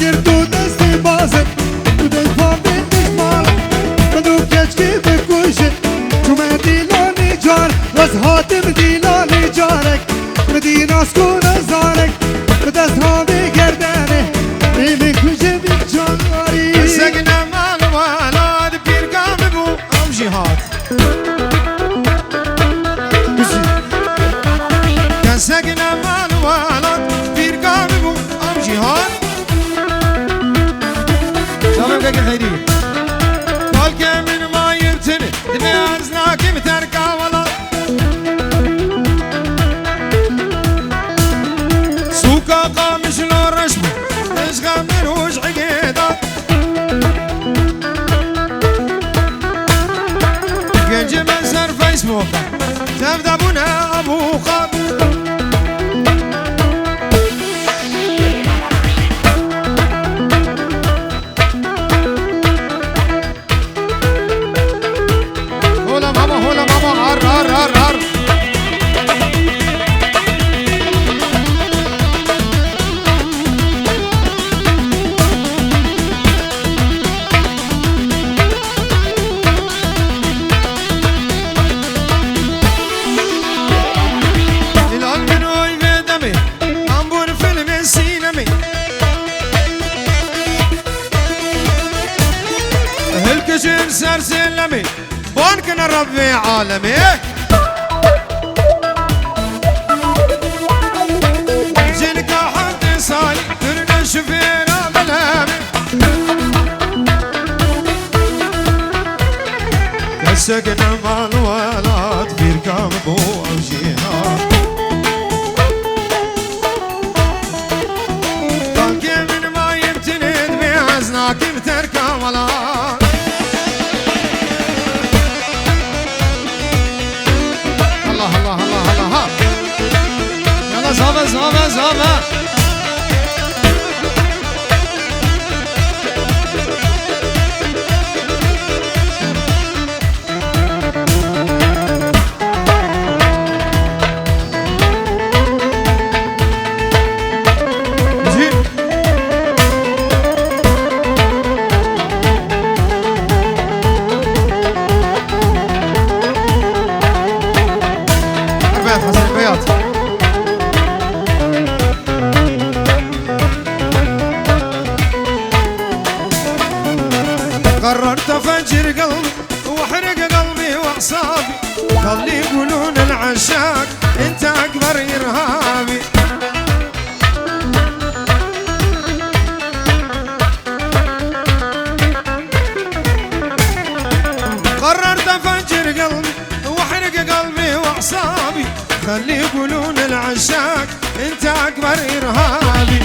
اگر تو دستی بازه تو دفاع بندش ماله بدو کچکی بکوشه چو من دیلانی جار وز حاتم دیلانی جارک مدیناس کن ازارک بدست ها بگردنه بیمی کجه بیچاری سگنه مال والاد پیرگام بو ام جهاد سگنه مال والاد پیرگام بو ام جهاد شباب که خیری قال که من ما یبتنی دمی ازناکی مترکا والاد سوکا قامش لو رشبو اشغام من وش عقیدات گنج من سر فیسبوک تفدبونه ابو خاب الكشن سرسلمي بانكنا ربي عالمي جيلك حد صالي كرنا شفينا ملامي كسكنا مع الولاد بيركام بو وجينا بانكي من ما يبتند بيعزناك بتركا ولاد زابا زابا زابا قررت افجر قلبي واحرق قلبي واعصابي خلي يقولون العشاق انت اكبر ارهابي قررت افجر قلبي واحرق قلبي واعصابي خلي يقولون العشاق انت اكبر ارهابي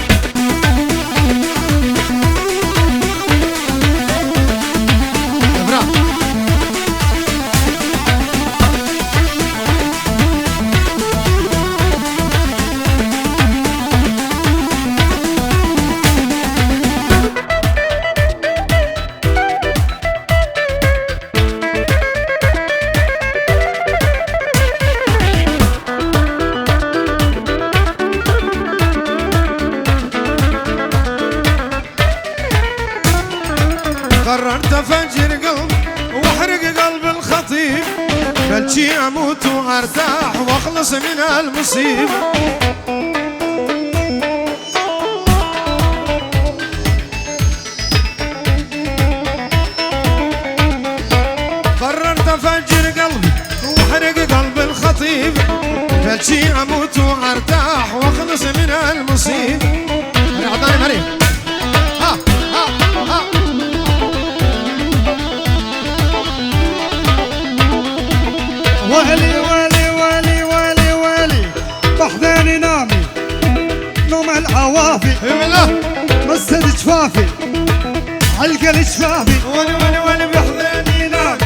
قررت افجر قلبي واحرق قلب الخطيب بلشي اموت وارتاح واخلص من المصيبه قررت افجر قلبي واحرق قلب الخطيب بلشي اموت وارتاح واخلص من المصيبه اعطاني مريم ها والي والي والي والي والي بحذاني نامي نوم العوافي مسد جفافي علقة الجفافي والي والي والي بحذاني نامي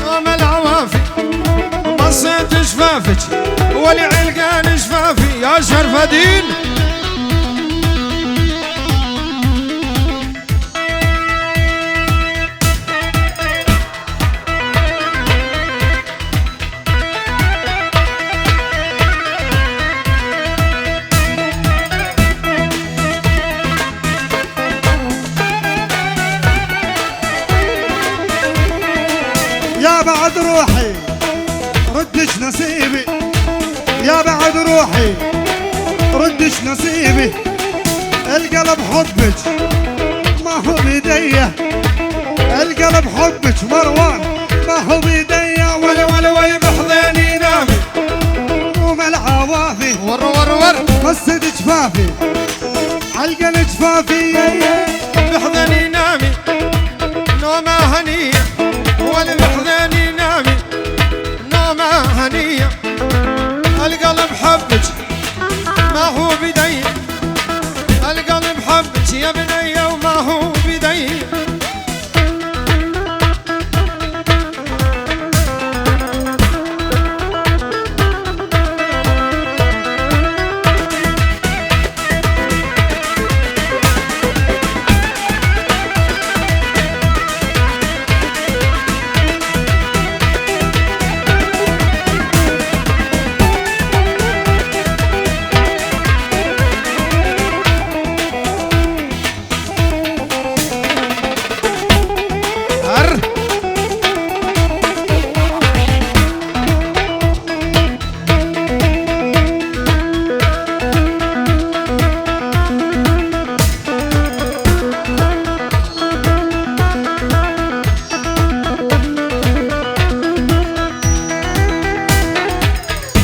نوم العوافي مسد جفافك ولي علقة جفافي يا شرف دين روحي ردش نصيبي، يا بعد روحي ردش نصيبي، القلب حبك ما هو بيديا، القلب حبك مروان ما هو بيديا، ولي ولي ولي بحضني نامي وما العوافي ور ور ور مسد جفافي علقن جفافي بحضني نامي نومة هنية، ولي بحضني نامي نومة هنية، القلب حبك ما هو بدي، القلب حبك يا بني وما هو بدي.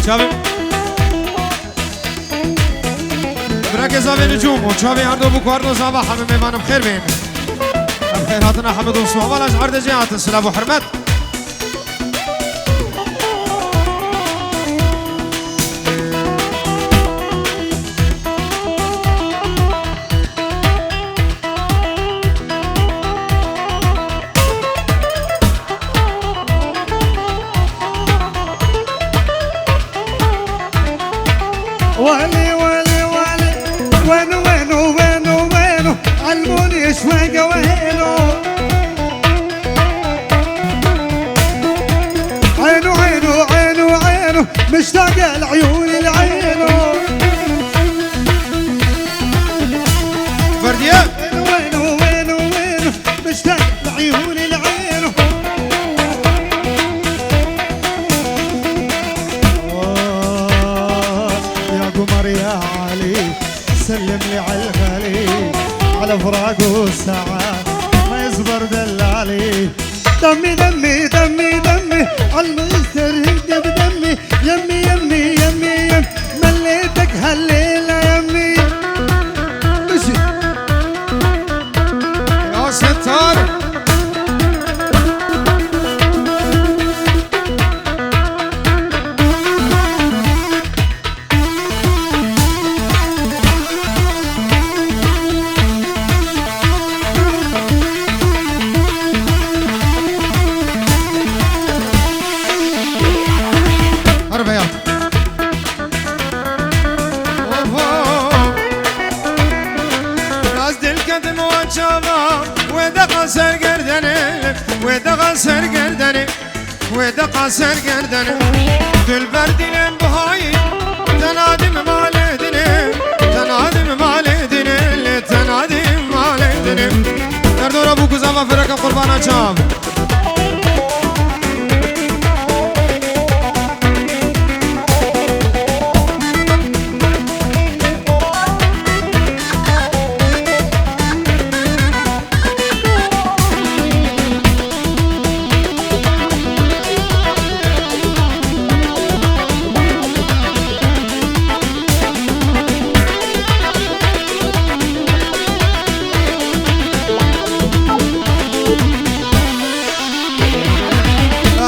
شابي بركز على نجوم وشابي عرضو بكوارنو صباح حمد ميمان بخير بين بخير هاتنا حمد وصباح ولا شعر دجيات السلام وحرمت ولي ولي ولي وينو وينو وينو وينو علموني شويقة وينو عينو عينو عينو عينو مشتاق العيون لعينو فردية وينو وينو وينو مشتاق العيون لعينو قمر يا علي سلم لي على الغالي على فراقه الساعات ما يصبر دلالي دمي دمي دمي دمي عالمسترهد بدمي يمي يمي يمي يمي مليتك هالليلة يمي مشي يا ستار ودقا سرگردنه ودقا سرگردنه دل بردینم بهایی تنادم مالدنه تنادم مالدنه تنادم مالدنه در دور ابو کزاما فرقم قربانا چام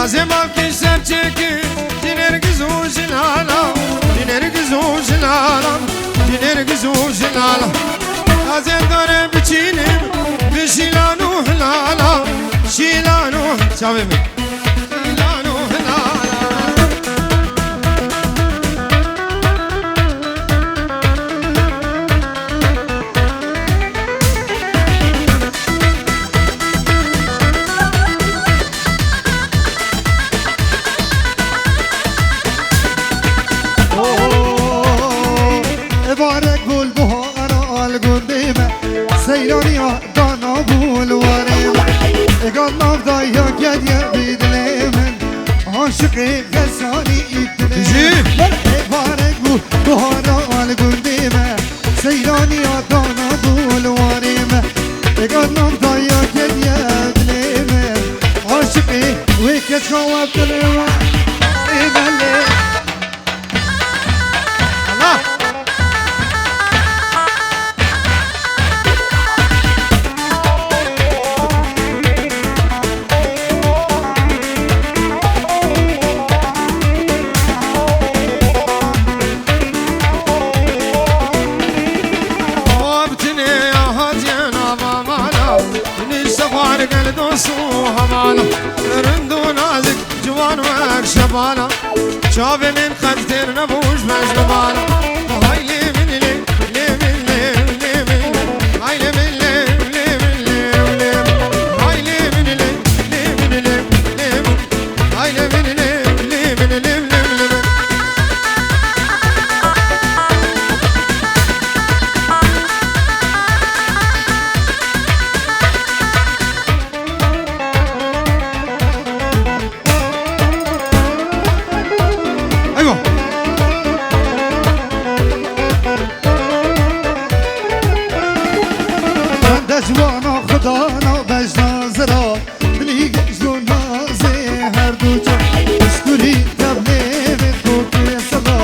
Zemam kişer çeki Diner güzuşun alam Diner güzuşun alam Diner güzuşun alam Azem dare biçilim Bişilanu hlala Şilanu Çavim Şilanu hlala سيلانيا دانا بول وريم قال نفضايا قد يبيد ليمن عاشقي غزالي تجي. ابتلي مرحي فارق بهارا القنديمة سيراني عطانا دول واريمة قلنا ضيا كديا دليمة عاشقي ويكت خواب دليمة إيمالي الله دوسوها مالا رندو نازك جوان وك شبالا شافي من خدتر نبوش مجلبالا هاي لي من لي لي من لي لي من هاي لي من لي لي من لي لي هاي لي من لي لي من لي لي هاي لي من لي لي من لي لي جوانا خدانا بج نازرا بلی گجلو نازی هر دو جا اشکولی تبلی به کوکی صدا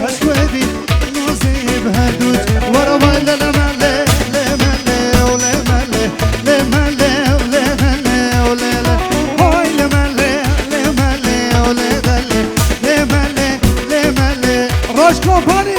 اشکولی نازی به هر دو جا ورا مله لمله لمله ولمله لمله ولمله ولله های لمله لمله ولله لمله لمله راش کمپانی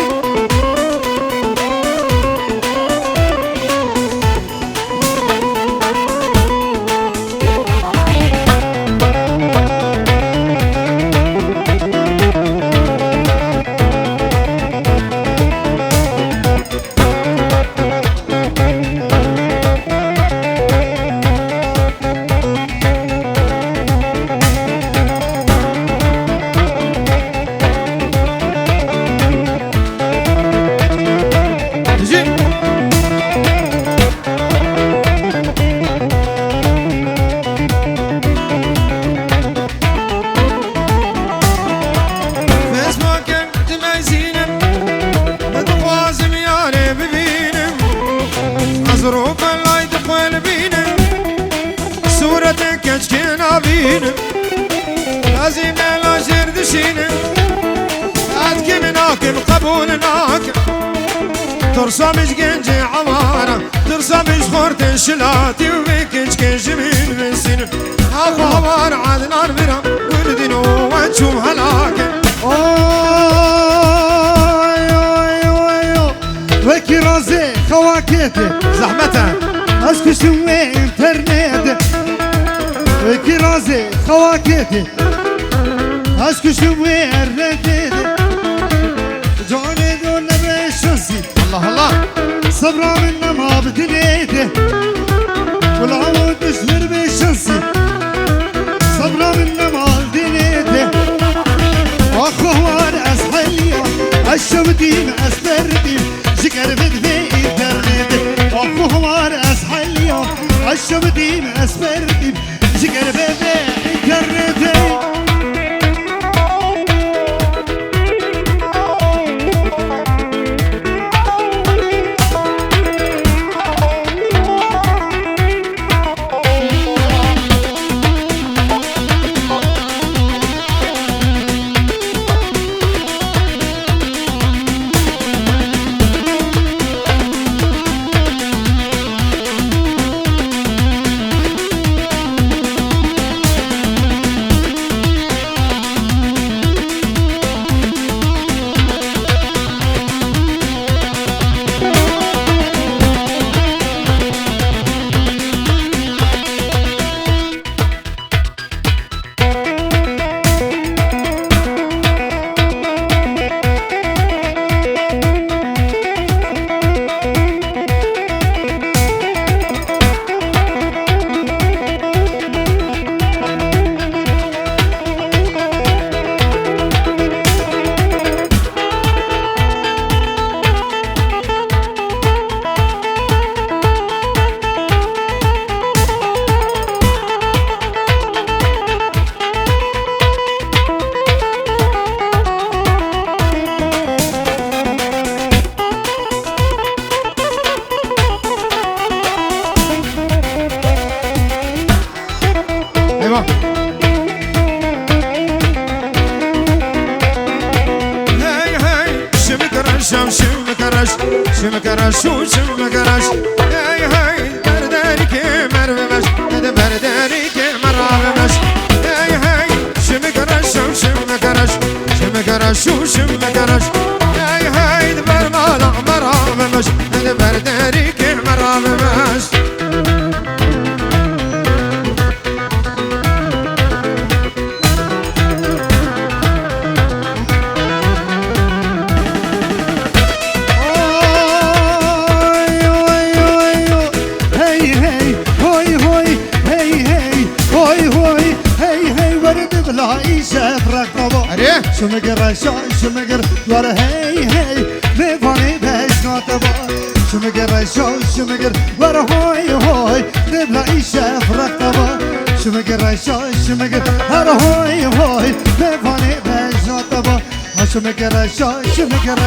ظروف الله يدخل بينا صورتك كشكينا بينا لازم لا جرد شينا أتكي مناكب قبولناك ترسى مش جنجي عمارة ترسى مش خورت شلاتي وبيكش كنج من سنة أخو هوار عدنان برا ولدينو وانشوم هلاك وكي رازي خواكيتي زحمتها اسكو شوي انترنت وكي رازي خواكيتي اسكو شوي الرديد جوني دون بشنسي الله الله صبرا منا ما بدنيته والعود تشمر بشنسي صبرا منا ما بدنيته اخوار اسحليا الشودين اسبردين شكر بدفي انترنت اخوار اسحليا الشودين اسبردين شكر بدفي انترنت شمكرش وشمكرش هاي هاي بردارك مرمش هذا بردارك مرمش هاي هاي شمكرش وشمكرش شمكرش وشمكرش هاي هاي برمالع مرمش هذا بردارك مرمش شمقر شمقر ورا هي هي بفاني بس نطبا شمقر شمقر ورا هوي هوي نبلا إيشة فرقتبا شمقر شمقر ورا هوي هوي بفاني بس نطبا شمقر شمقر